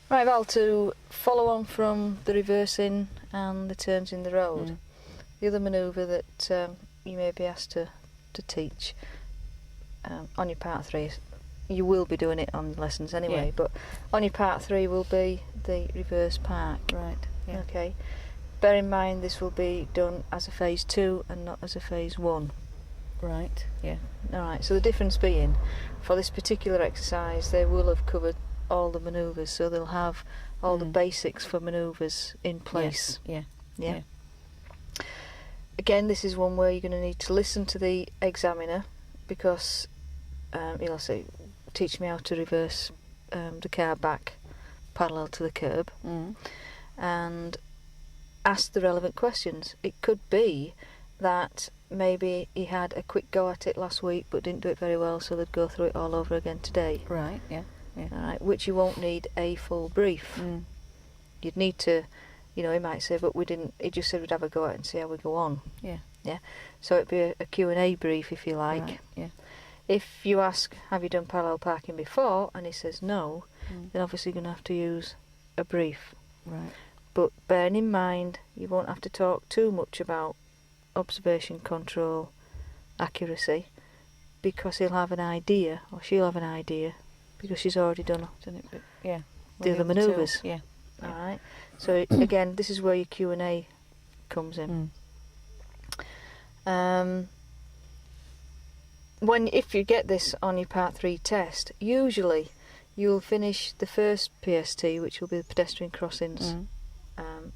Right, Val, to follow on from the reversing and the turns in the road, the other manoeuvre that you may be asked to teach on your part 3, you will be doing it on lessons anyway, but on your part 3 will be the reverse park. Right. Yeah. Okay. Bear in mind this will be done as a phase 2 and not as a phase 1. Right. Yeah. Alright, so the difference being, for this particular exercise, they will have covered all the manoeuvres, so they'll have all the basics for manoeuvres in place. Yeah. Yeah. Again, this is one where you're going to need to listen to the examiner, because he'll say, teach me how to reverse the car back parallel to the curb, and ask the relevant questions. It could be that maybe he had a quick go at it last week but didn't do it very well, so they'd go through it all over again today. Right. Yeah. Yeah. Alright, which you won't need a full brief. You'd need to, he might say, but we didn't, he just said we'd have a go at it and see how we go on. Yeah. Yeah. So it'd be a Q&A brief, if you like. Right. Yeah. If you ask, have you done parallel parking before, and he says no, then obviously you're going to have to use a brief. Right. But bearing in mind, you won't have to talk too much about observation, control, accuracy, because he'll have an idea, or she'll have an idea, because she's already done Done it, but yeah. the other manoeuvres. Yeah. Alright, so again, this is where your Q&A comes in. If you get this on your part 3 test, usually you'll finish the first PST, which will be the pedestrian crossings,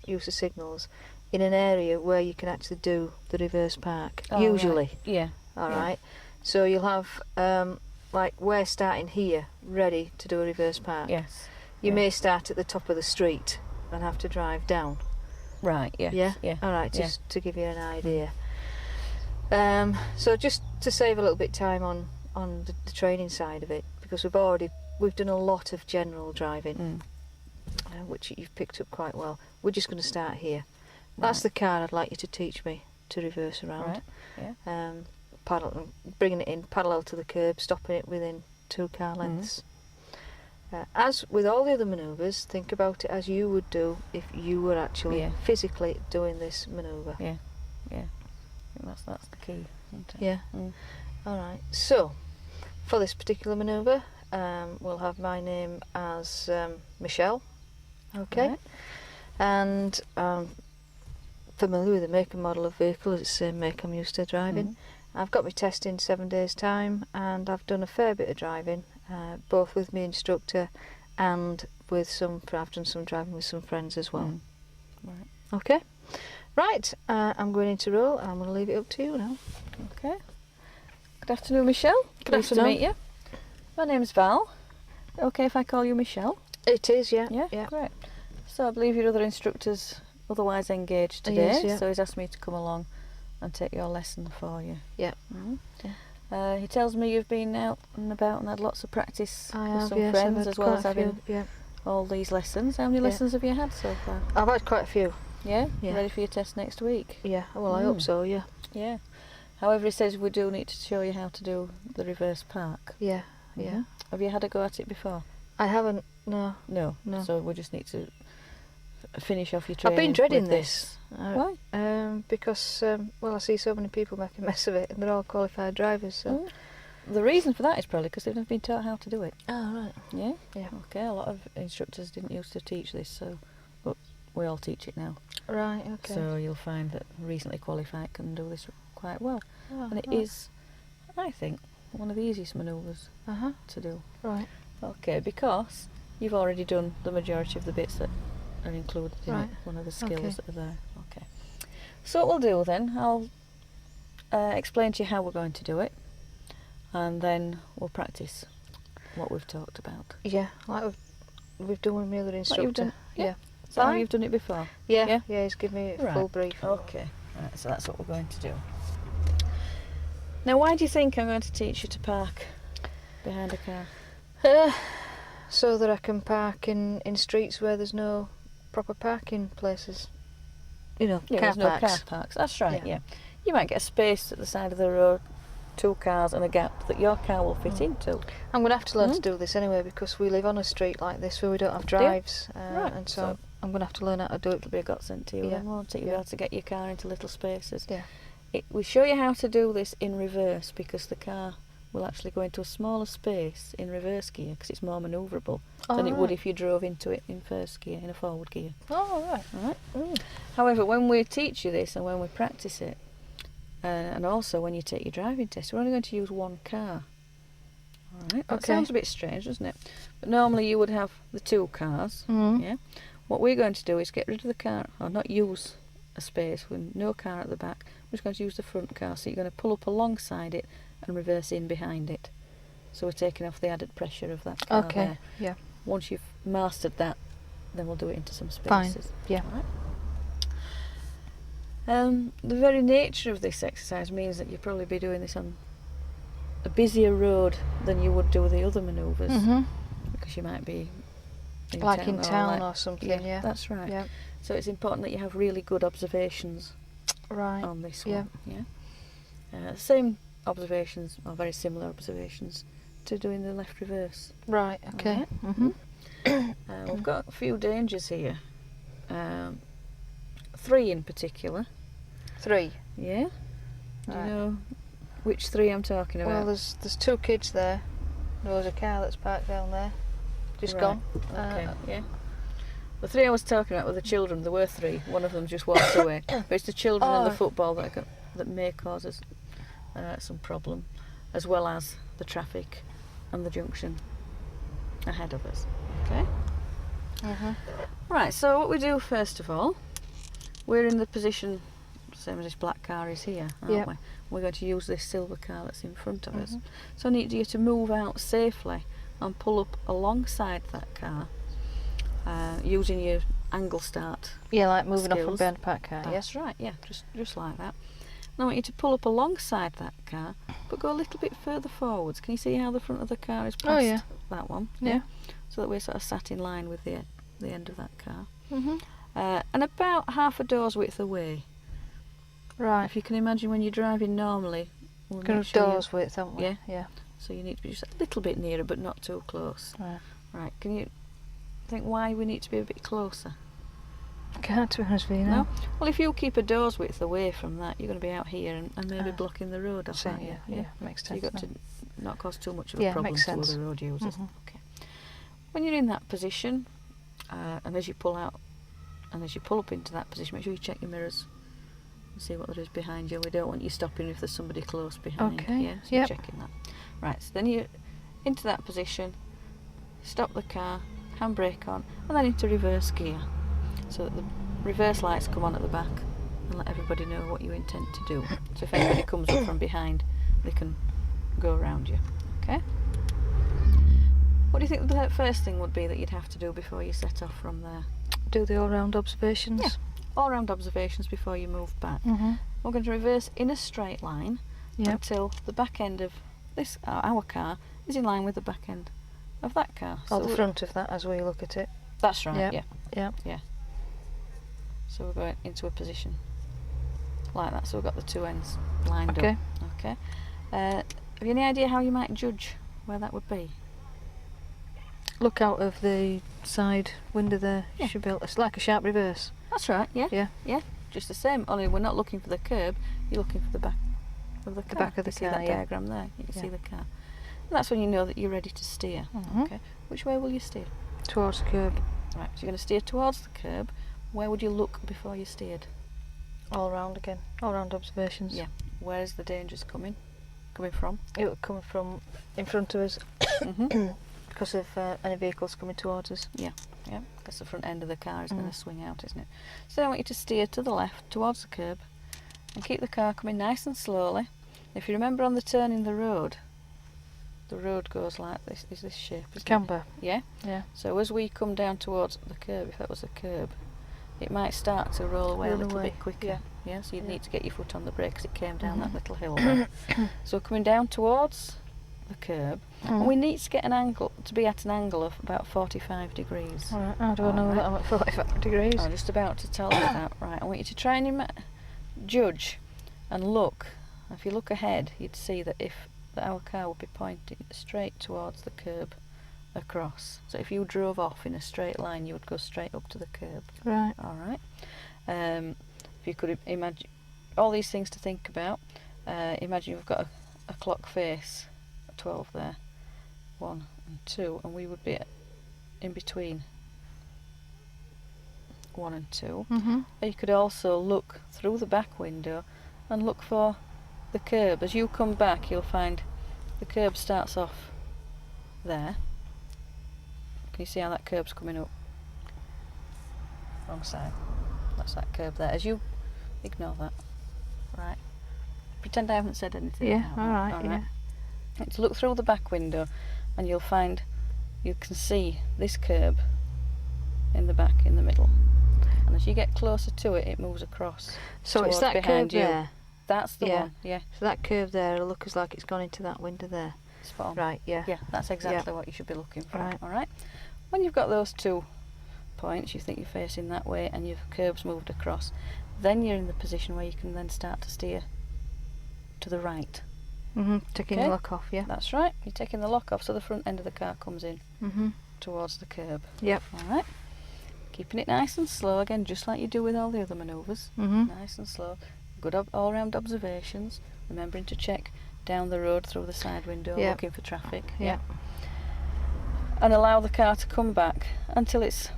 use of signals, in an area where you can actually do the reverse park. Usually. Right. Yeah. Alright, so you'll have like we're starting here, ready to do a reverse park. Yes. You may start at the top of the street and have to drive down. Right. Yeah. Yeah? Yeah. Alright, just to give you an idea. So just to save a little bit of time on the training side of it, because we've done a lot of general driving, which you've picked up quite well. We're just going to start here. That's the car I'd like you to teach me to reverse around. Right. Yeah. Bringing it in parallel to the curb, stopping it within 2 car lengths. As with all the other manoeuvres, think about it as you would do if you were actually physically doing this manoeuvre. Yeah. Yeah. I think that's the key, isn't it? Yeah. Alright, so for this particular manoeuvre, we'll have my name as Michelle. Okay. Right. And familiar with the make and model of vehicle, it's the same make I'm used to driving. I've got my test in 7 days' time, and I've done a fair bit of driving, both with my instructor and I've done some driving with some friends as well. Right. Okay. Right, I'm going into roll, and I'm going to leave it up to you now. Okay. Good afternoon, Michelle. Good Pleased afternoon. to meet you. My name's Val. Okay if I call you Michelle? It is, yeah. Yeah. Great. So I believe your other instructor's otherwise engaged today, He is, yeah. so he's asked me to come along and take your lesson for you. Yeah. He tells me you've been out and about and had lots of practice I with have, some yes, friends, I've had as well as quite a having few, all these lessons. How many lessons have you had so far? I've had quite a few. Yeah? Yeah. Ready for your test next week? Yeah, well, I hope so, yeah. Yeah. However, he says we do need to show you how to do the reverse park. Yeah, yeah. Have you had a go at it before? I haven't, no. No. No. So we just need to finish off your training. I've been dreading with this. Why? Because, I see so many people make a mess of it, and they're all qualified drivers, so... The reason for that is probably because they've never been taught how to do it. Oh, right. Yeah? Yeah. Okay, a lot of instructors didn't used to teach this, but we all teach it now. Right, okay. So you'll find that recently qualified can do this quite well. Oh, And it right. is, I think, one of the easiest manoeuvres to do. Right. Okay, because you've already done the majority of the bits that are included in it, one of the skills that are there. Okay. So what we'll do then, I'll explain to you how we're going to do it, and then we'll practice what we've talked about. Yeah, like we've done with my other instructor. you've done? Yeah. Is that how Fine. you've done it before? Yeah, he's given me a Right. full brief. Okay, right, so that's what we're going to do. Now, why do you think I'm going to teach you to park behind a car? So that I can park in streets where there's no proper parking places. Car there's no parks. car parks. That's right, Yeah. yeah. You might get a space at the side of the road 2 cars and a gap that your car will fit into. I'm going to have to learn to do this anyway, because we live on a street like this where we don't have drives, Right. and so I'm going to have to learn how to do it. It'll be a godsend to you, then, won't it? You'll be able to get your car into little spaces. Yeah. We show you how to do this in reverse, because the car will actually go into a smaller space in reverse gear, because it's more manoeuvrable than it would if you drove into it in first gear, in a forward gear. Oh, right. Right. Mm. However, when we teach you this and when we practice it, and also when you take your driving test, we're only going to use 1 car. All right. That sounds a bit strange, doesn't it? But normally you would have the 2 cars. Yeah. What we're going to do is get rid of the car, or not use a space with no car at the back. We're just going to use the front car. So you're going to pull up alongside it and reverse in behind it. So we're taking off the added pressure of that car there. Yeah. Once you've mastered that, then we'll do it into some spaces. Fine. Yeah. Right. The very nature of this exercise means that you'll probably be doing this on a busier road than you would do the other manoeuvres, because you might be in town or something. Yeah. That's right. Yeah. So it's important that you have really good observations on this one. Same observations, or very similar observations, to doing the left reverse. Right. Okay. We've got a few dangers here. 3 in particular. 3. Yeah. Do you know which 3 I'm talking about? Well, there's 2 kids there. There's a car that's parked down there, just gone. Okay. Yeah. The 3 I was talking about were the children. There were 3. One of them just walked away. But it's the children and the football that may cause us some problem, as well as the traffic and the junction ahead of us. Okay. Right. So what we do first of all, we're in the position same as this black car is here, aren't we? We're going to use this silver car that's in front of us. So I need you to move out safely and pull up alongside that car, using your angle start. Yeah, like moving skills. off from behind a parked car. That's right. Yeah, just like that. Now I want you to pull up alongside that car, but go a little bit further forwards. Can you see how the front of the car is past that one? Yeah. So that we're sort of sat in line with the end of that car. And about half a door's width away. Right. If you can imagine when you're driving normally, we're going to door's width, haven't we? Yeah. So you need to be just a little bit nearer, but not too close. Right. Can you think why we need to be a bit closer? I can't, to be honest with you. No? Well, if you keep a door's width away from that, you're going to be out here and maybe blocking the road off, aren't you? Yeah, makes sense. So you've got to not cause too much of a problem to other road users. Okay. When you're in that position, and as you pull out, and as you pull up into that position, make sure you check your mirrors and see what there is behind you. We don't want you stopping if there's somebody close behind. Okay. Yeah, so you're checking that. Right, so then you're into that position, stop the car, handbrake on, and then into reverse gear, so that the reverse lights come on at the back and let everybody know what you intend to do. So if anybody comes up from behind, they can go around you. Okay? What do you think the first thing would be that you'd have to do before you set off from there? Do the all-round observations? Yeah, all-round observations before you move back. We're going to reverse in a straight line until the back end of this our car is in line with the back end of that car. Or the front of that, as we look at it. That's right, yeah. So we're going into a position like that, so we've got the 2 ends lined up. Okay. Have you any idea how you might judge where that would be? Look out of the side window there. You should be able, it's like a sharp reverse. That's right, yeah. Just the same, only we're not looking for the curb, you're looking for the back of the car. The back of the car, car, see that diagram there? You can see the car. And that's when you know that you're ready to steer. Okay. Which way will you steer? Towards the curb. Right, so you're going to steer towards the curb. Where would you look before you steered? All round again. All round observations. Yeah. Where's the dangers coming from? It would come from in front of us. Because of any vehicles coming towards us. Yeah. Because the front end of the car is going to swing out, isn't it? So I want you to steer to the left towards the curb and keep the car coming nice and slowly. If you remember on the turn in the road goes like this. Is this shape? Camber. Yeah. So as we come down towards the curb, if that was a curb, it might start to roll away a little bit quicker. Yeah. So you'd need to get your foot on the brake because it came down that little hill there. So coming down towards the curb, and we need to get an angle to be at an angle of about 45 degrees. Alright, how do I know that I'm at 45 degrees? I'm just about to tell you that. Right, I want you to try and judge and look If you look ahead, you'd see that our car would be pointing straight towards the curb across. So if you drove off in a straight line, you would go straight up to the curb. Right. All right. If you could imagine all these things to think about, imagine you've got a clock face, 12 there, 1 and 2, and we would be in between 1 and 2. You could also look through the back window and look for the curb. As you come back, you'll find the curb starts off there. Can you see how that curb's coming up? Wrong side. That's that curb there. As you ignore that, right? Pretend I haven't said anything. Yeah. All right. Yeah. Let's look through the back window, and you can see this curb in the back, in the middle. And as you get closer to it, it moves across. So it's that curb there. That's the one. Yeah. So that curve there looks like it's gone into that window there. Spot on. Right. Yeah. Yeah. That's exactly what you should be looking for. Right. All right. When you've got those 2 points, you think you're facing that way, and your curb's moved across. Then you're in the position where you can then start to steer to the right. Taking the lock off. Yeah. That's right. You're taking the lock off, so the front end of the car comes in towards the curb. Yep. All right. Keeping it nice and slow again, just like you do with all the other manoeuvres. Nice and slow. Good all-round observations. Remembering to check down the road through the side window, looking for traffic. Yeah. And allow the car to come back until it's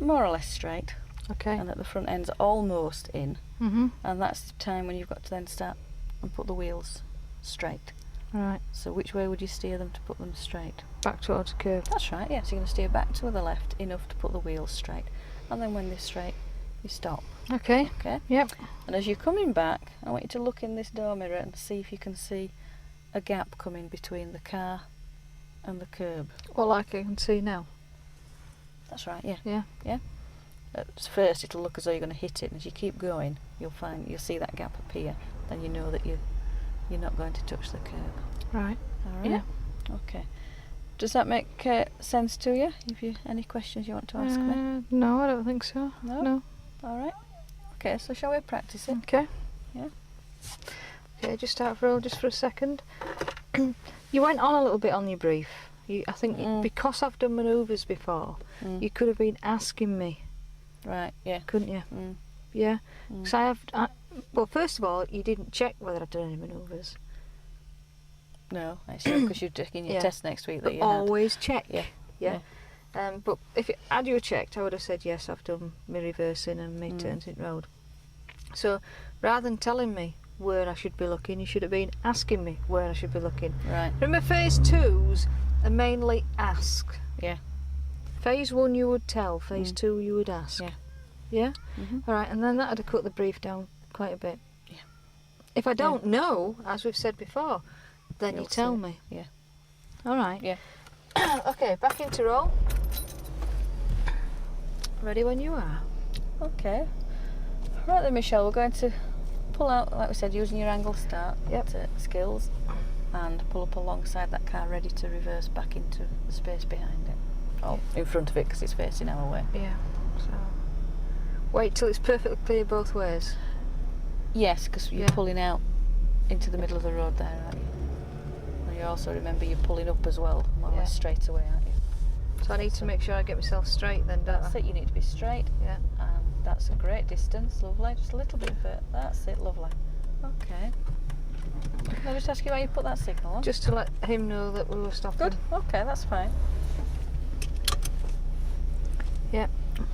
more or less straight. Okay. And that the front end's almost in. Mm-hmm. And that's the time when you've got to then start and put the wheels straight. Right. So which way would you steer them to put them straight? Back towards the curb. That's right, yeah. So you're going to steer back to the left enough to put the wheels straight. And then when they're straight, you stop. Okay. Okay? Yep. And as you're coming back, I want you to look in this door mirror and see if you can see a gap coming between the car and the curb. Well, like I can see now. That's right, yeah. Yeah. Yeah. At first it'll look as though you're going to hit it, and as you keep going, you'll see that gap appear. Then you know that you're not going to touch the curb. Right. All right. Yeah. Okay. Does that make sense to you? If you any questions you want to ask me? No, I don't think so. No. All right. Okay. So shall we practice it? Okay. Yeah. Okay. Just out for a second. You went on a little bit on your brief. I think because I've done manoeuvres before, you could have been asking me. Right. Yeah. Couldn't you? Yeah. Because well, first of all, you didn't check whether I'd done any manoeuvres. No, actually, because you're taking your test next week. That you always check. Yeah. But if had you checked, I would have said yes. I've done my reversing and my turns in road. So rather than telling me where I should be looking, you should have been asking me where I should be looking. Right. Remember, phase 2s are mainly ask. Yeah. Phase 1 you would tell. Phase 2 you would ask. Yeah. Yeah. Mm-hmm. All right, and then that'd have cut the brief down quite a bit. Yeah. If I don't know, as we've said before, then you tell me. Yeah. All right. Yeah. Okay, back into roll. Ready when you are. Okay. Right then, Michelle, we're going to pull out, like we said, using your angle start skills, and pull up alongside that car, ready to reverse back into the space behind it. Oh, in front of it, because it's facing our way. Yeah. So wait till it's perfectly clear both ways. Yes, because you're pulling out into the middle of the road there, aren't you? And you also remember you're pulling up as well, more or less straight away, aren't you? So I need to make sure I get myself straight then, don't I? That's it, you need to be straight. Yeah. And that's a great distance, lovely. Just a little bit further. That's it, lovely. Okay. Can I just ask you why you put that signal on? Just to let him know that we were stopping. Good. Okay, that's fine. Yeah.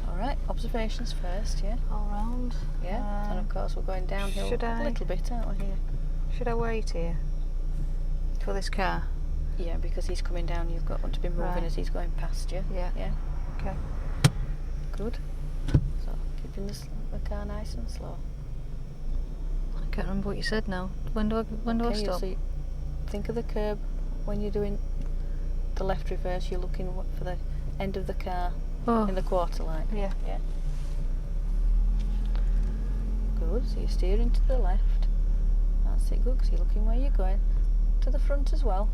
Alright, observations first, yeah? All round. Yeah. And of course we're going downhill a little bit, aren't we, here? Should I wait here for this car? Yeah, because he's coming down, you've got to be moving as he's going past you. Yeah. Yeah. Okay. Good. So keeping the car nice and slow. I can't remember what you said now. When do I stop? So think of the curb when you're doing the left reverse. You're looking for the end of the car in the quarter light. Yeah. Yeah. Good. So you're steering to the left. That's it. Good. Because you're looking where you're going. To the front as well.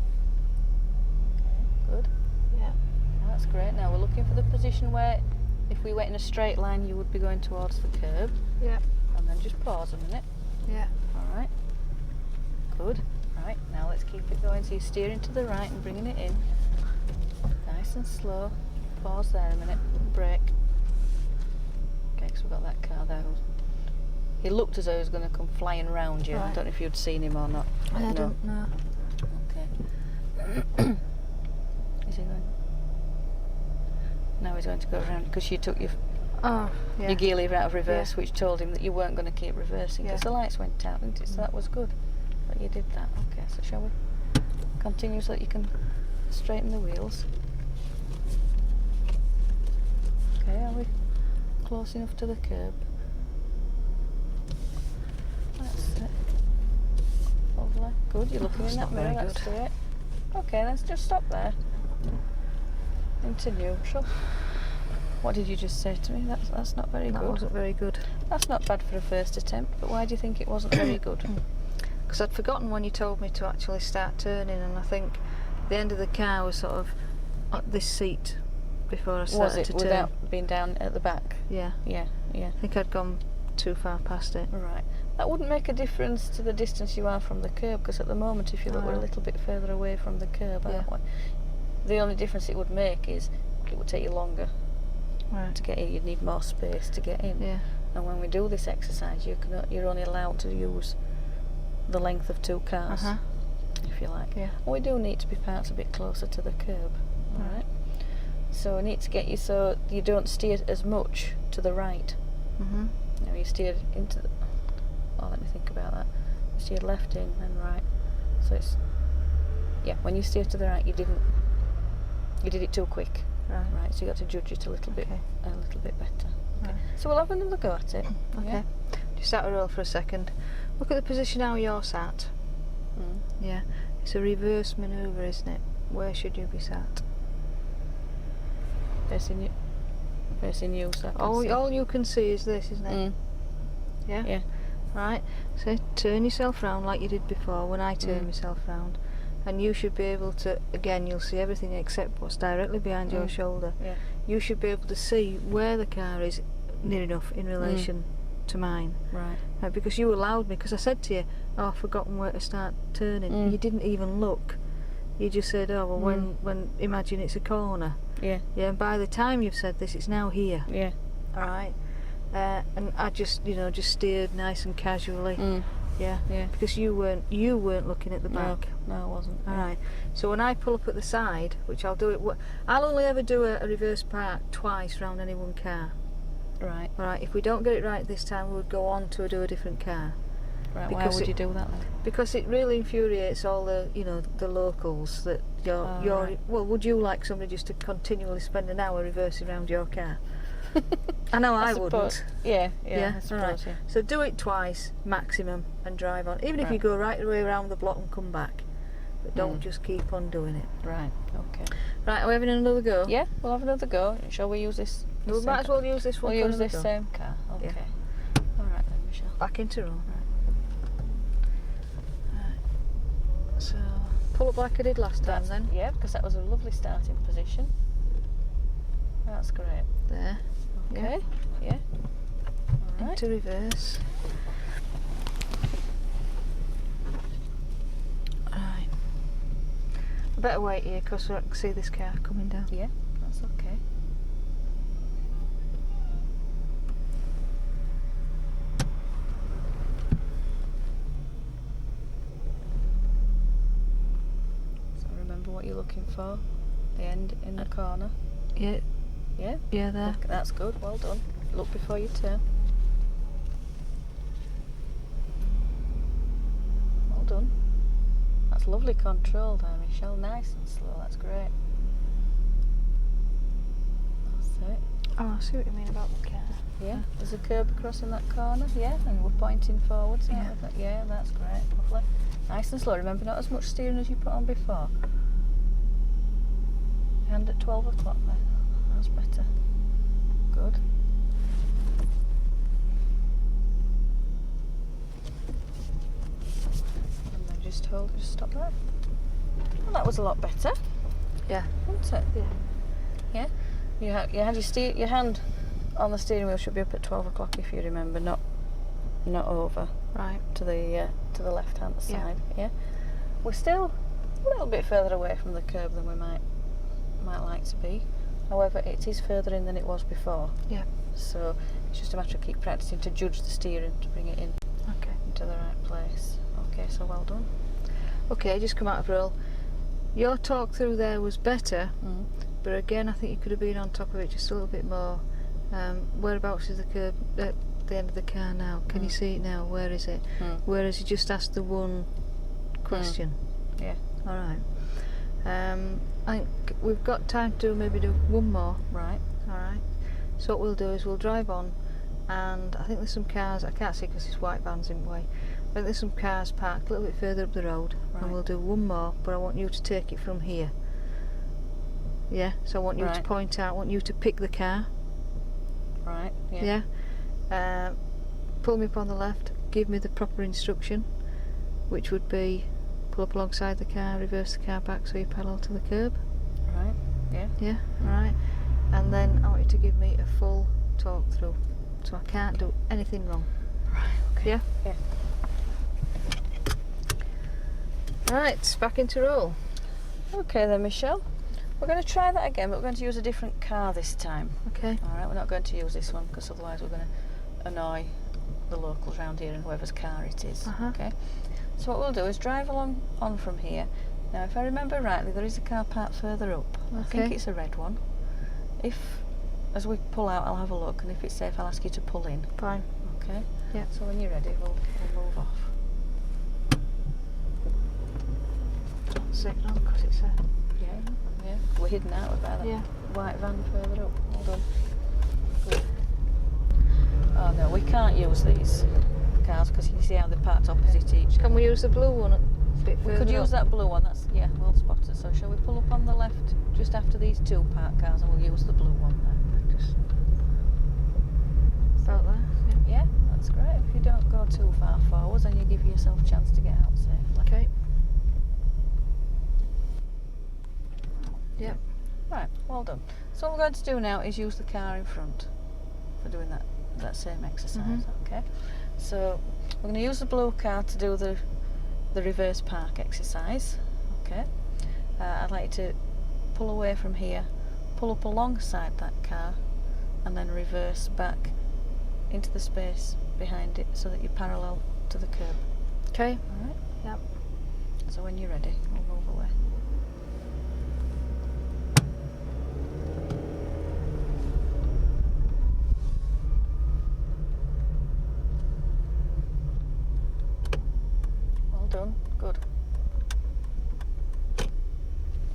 Okay. Good. Yeah. That's great. Now we're looking for the position where, if we went in a straight line, you would be going towards the curb. Yeah. And then just pause a minute. Yeah. All right. Good. Right, now let's keep it going. So you're steering to the right and bringing it in. Nice and slow. Pause there a minute. Brake. Okay, because we've got that car there. He looked as though he was going to come flying round you. Right. I don't know if you'd seen him or not. I don't know. Okay. Is he going? Now he's going to go around because you took your gear lever out of reverse, which told him that you weren't going to keep reversing because the lights went out, didn't it? So that was good that you did that. Okay, so shall we continue so that you can straighten the wheels? Okay, are we close enough to the curb? That's it. Lovely. Good, you're looking in that mirror, that's great. Okay, let's just stop there. Into neutral. What did you just say to me? That's not very good. That wasn't very good. That's not bad for a first attempt, but why do you think it wasn't very good? Because I'd forgotten when you told me to actually start turning, and I think the end of the car was sort of at this seat before I started to turn. Without being down at the back? Yeah. Yeah. I think I'd gone too far past it. Right. That wouldn't make a difference to the distance you are from the curb, because at the moment, if you look, we're a little bit further away from the curb, aren't we? The only difference it would make is it would take you longer to get in. You'd need more space to get in. Yeah. And when we do this exercise, you're only allowed to use the length of 2 cars, if you like. Yeah. And we do need to be parked a bit closer to the curb. All right. So we need to get you so you don't steer as much to the right. Now you steered into the... Oh, let me think about that. You steered left in and right. So it's... Yeah, when you steer to the right, you did it too quick. Right. So you got to judge it a little bit better. Okay. So we'll have another go at it. Okay. Yeah? Just out of roll for a second. Look at the position how you're sat. Yeah. It's a reverse manoeuvre, isn't it? Where should you be sat? Facing you, so I can see. All you can see is this, isn't it? Yeah? Yeah. Right. So turn yourself round like you did before when I turned myself round. And you should be able to, again, you'll see everything except what's directly behind your shoulder. Yeah. You should be able to see where the car is near enough in relation to mine. Right. Because you allowed me, because I said to you, I've forgotten where to start turning. You didn't even look. You just said, oh, well, when imagine it's a corner. Yeah. Yeah, and by the time you've said this, it's now here. Yeah. All right. And I just steered nice and casually. Yeah. Because you weren't looking at the back. No, I wasn't. All right. So when I pull up at the side, which I'll do it, I'll only ever do a reverse park twice round any one car. Right. All right. If we don't get it right this time, we would go on to do a different car. Right. Why would you do that then? Because it really infuriates all the the locals that you're. Well, would you like somebody just to continually spend an hour reversing around your car? I know I wouldn't. Yeah. I suppose, right. yeah. So do it twice maximum and drive on. Even if you go right the way around the block and come back, but don't just keep on doing it. Right. Okay. Right. Are we having another go? Yeah, we'll have another go. Shall we use this? We might as well use this one. We'll use this same car. Okay. Yeah. All right then, Michelle. Back into roll. Right. So pull up like I did last time then. Yeah, because that was a lovely starting position. That's great. There. Okay. Yeah. All right. Into reverse. Right. I better wait here because I can see this car coming down. Yeah, that's okay. So remember what you're looking for. The end in the corner. Yeah. Yeah? Yeah, there. That's good, well done. Look before you turn. Well done. That's lovely control there, Michelle. Nice and slow, that's great. That's it. Oh, I see what you mean about the car. Yeah, there's a curb across in that corner, yeah, and we're pointing forwards. Yeah. Yeah, that's great, lovely. Nice and slow, remember not as much steering as you put on before. Hand at 12 o'clock there. That's better. Good. And then just stop there. Well, that was a lot better. Yeah. Wasn't it? Yeah. Yeah. You had your hand on the steering wheel should be up at 12 o'clock if you remember, not over. Right. to the left hand side. Yeah. We're still a little bit further away from the curb than we might like to be. However, it is further in than it was before. Yeah. So it's just a matter of keep practicing to judge the steering to bring it in into the right place. Okay, so well done. Okay, just come out of roll. Your talk through there was better, but again I think you could have been on top of it just a little bit more. Whereabouts is the curb at the end of the car now? Can you see it now? Where is it? Whereas you just asked the one question. Yeah. Alright. I think we've got time to maybe do one more. Right. Alright. So what we'll do is we'll drive on, and I think there's some cars, I can't see because this white van's in the way. I think there's some cars parked a little bit further up the road, and we'll do one more, but I want you to take it from here. Yeah, so I want you to point out, I want you to pick the car. Right, yeah. Yeah. Pull me up on the left, give me the proper instruction, which would be pull up alongside the car, reverse the car back so you parallel to the curb. Right, yeah. Yeah, alright. And then I want you to give me a full talk through, so I can't do anything wrong. Right, okay. Yeah? Yeah. Right, back into roll. Okay then, Michelle. We're going to try that again, but we're going to use a different car this time. Okay. Alright, we're not going to use this one because otherwise we're going to annoy the locals around here and whoever's car it is. Okay. So what we'll do is drive along on from here. Now if I remember rightly, there is a car parked further up. I think it's a red one. If, as we pull out, I'll have a look, and if it's safe I'll ask you to pull in. Fine. Okay. Yeah. So when you're ready we'll move off. Signal, because it's a... Yeah. We're hidden out by that white van further up. Hold on. Good. Oh no, we can't use these cars because you see how they're parked opposite each. Can we use the blue one a bit further? We could use that blue one, that's, well spotted. So shall we pull up on the left just after these two parked cars, and we'll use the blue one there. Just about there? Yeah, that's great. If you don't go too far forwards, then you give yourself a chance to get out safely. Okay. Yep. Right, well done. So what we're going to do now is use the car in front for doing that same exercise. Okay. So we're going to use the blue car to do the reverse park exercise. Okay. I'd like you to pull away from here, pull up alongside that car, and then reverse back into the space behind it so that you're parallel to the curb. Okay. All right. Yep. So when you're ready, we'll move away. Done. Good.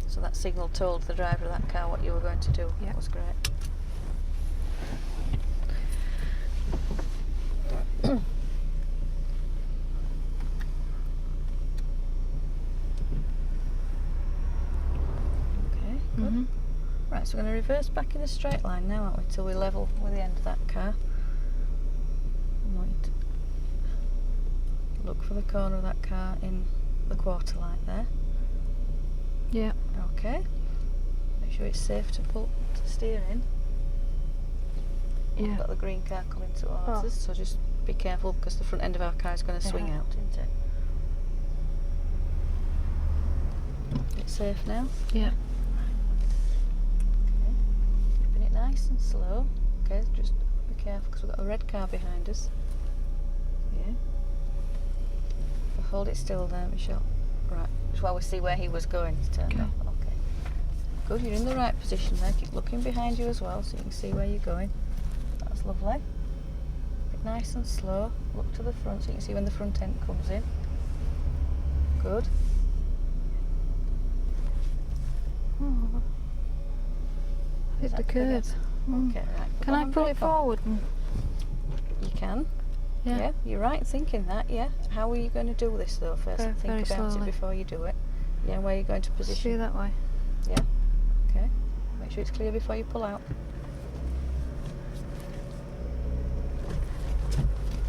So that signal told the driver of that car what you were going to do. Yeah. That was great. Okay, good. Right, so we're going to reverse back in a straight line now, aren't we, till we level with the end of that car. Look for the corner of that car in the quarter light there. Yeah. Okay. Make sure it's safe to steer in. Yeah. We've got the green car coming towards us, so just be careful because the front end of our car is going to swing out, isn't it? It's safe now? Yeah. Okay. Keeping it nice and slow. Okay, just be careful because we've got a red car behind us. Yeah. Hold it still there, Michelle. Right, just while we see where he was going, he's turned off. Okay. Good, you're in the right position there. Keep looking behind you as well so you can see where you're going. That's lovely. Keep nice and slow. Look to the front so you can see when the front end comes in. Good. Hit the curb. Okay, right. Can I pull it forward? You can. Yeah. You're right thinking that, yeah. How are you going to do this though first? Very Think about slowly. it before you do it. Yeah, where you're going to position. See that way. Yeah. Okay. Make sure it's clear before you pull out.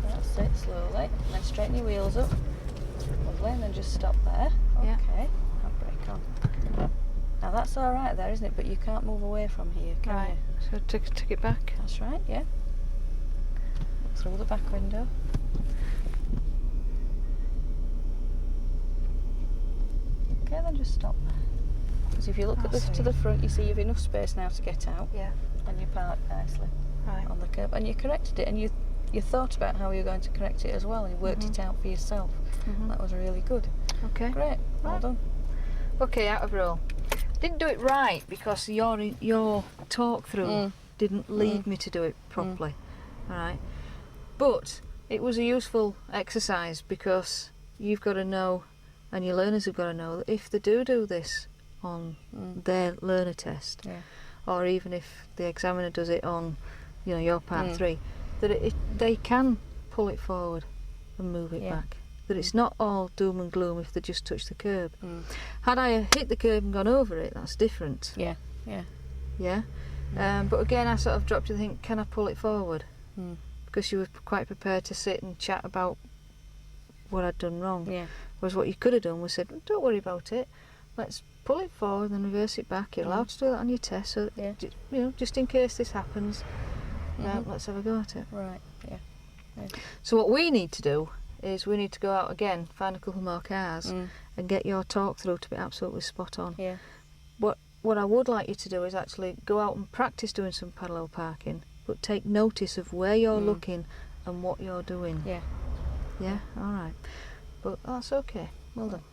That's it, slowly. And then straighten your wheels up. Lovely, and then just stop there. Yeah. Okay. Handbrake on. Now that's alright there, isn't it? But you can't move away from here, can you? So take it back. That's right, yeah. Through the back window. then just stop. Because if you look to the front, you see you've enough space now to get out. Yeah. And you park nicely on the curb. And you corrected it, and you thought about how you were going to correct it as well, and you worked it out for yourself. That was really good. Okay. Great. Well done. Okay, out of roll. Didn't do it right because your talk through didn't lead me to do it properly. All right. But it was a useful exercise because you've got to know, and your learners have got to know, that if they do this on their learner test, or even if the examiner does it on, your part 3, that they can pull it forward and move it back. That it's not all doom and gloom if they just touch the curb. Had I hit the curb and gone over it, that's different. Yeah. But again, I sort of dropped you to think, can I pull it forward? Because you were quite prepared to sit and chat about what I'd done wrong. Whereas what you could have done was said, don't worry about it, let's pull it forward and reverse it back. You're allowed to do that on your test, so just in case this happens, let's have a go at it. Right. Yeah. So what we need to do is we need to go out again, find a couple more cars, and get your talk through to be absolutely spot on. Yeah. What I would like you to do is actually go out and practice doing some parallel parking, but take notice of where you're looking and what you're doing. Yeah. Yeah? All right. But that's okay. Well done.